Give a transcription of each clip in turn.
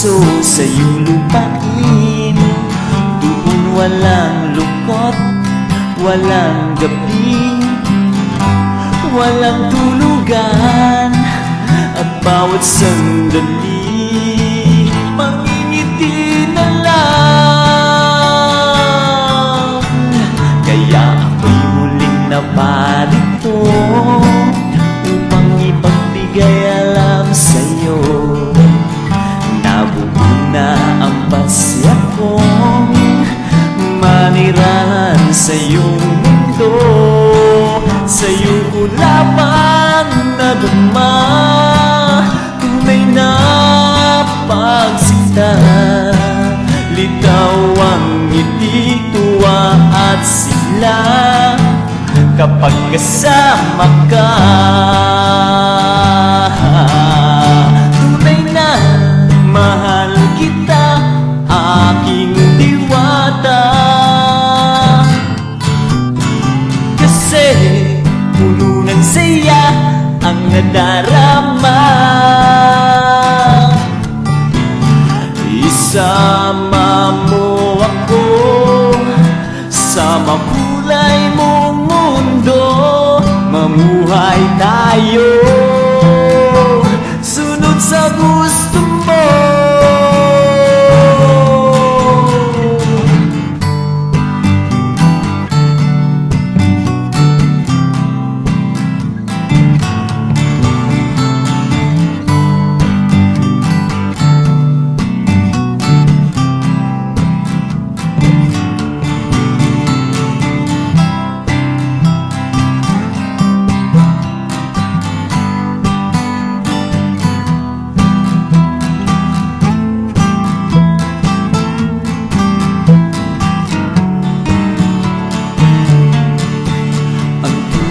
puso sa iyong lupain. Doon walang lungkot, walang gabi, walang tulugan, at bawat sandali mangingiti na lang. Kaya ako'y muling naparito upang ipagbigay alam sa'yo. Nabuo na ang pasya kong manirahan sa iyong mundo. Sa iyong ulapan na duma, tunay na pagsinta. Litaw ang ngiti, tuwa at sigla kapag kasama ka. Tunay na mahal kita, aking diwata. Kasi puno ng saya ang nadarama. Isama mo ako sa makulay mong mundo. Mamuhay tayo sunod sa gusto mo.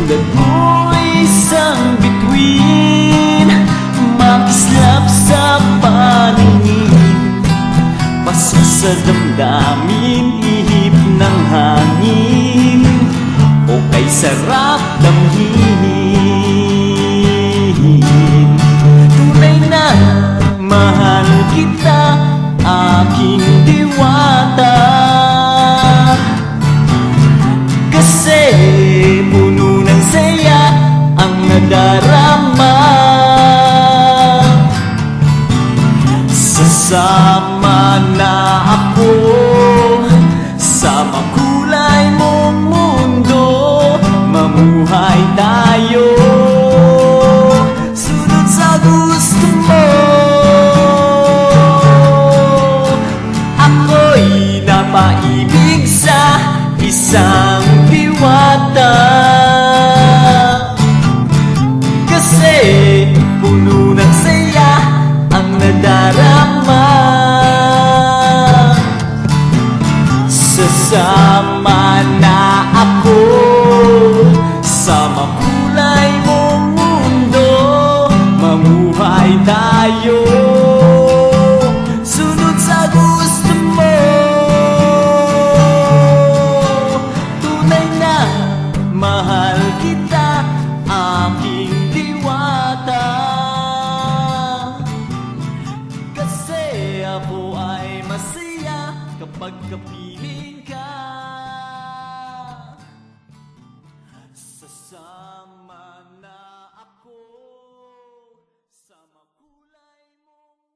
Tulad mo'y isang bituin, makislap sa paningin, pasok sa damdamin, ihip ng hangin, o kay sarap damhin. Tunay na mahal kita, aking diwata. Kasi puno ng saya ang nadarama. Sasama na ako sa makulay mong mundo. Mamuhay tayo sunod sa gusto mo. Ako'y napaibig sa isang diwata. Kasi puno ng saya ang nadarama. Sasama na ako sa makulay mong mundo. Mamuhay tayo sunod sa gusto mo. Tunay na mahal kita, aking diwata. Kasi ako ay masaya kapag kapili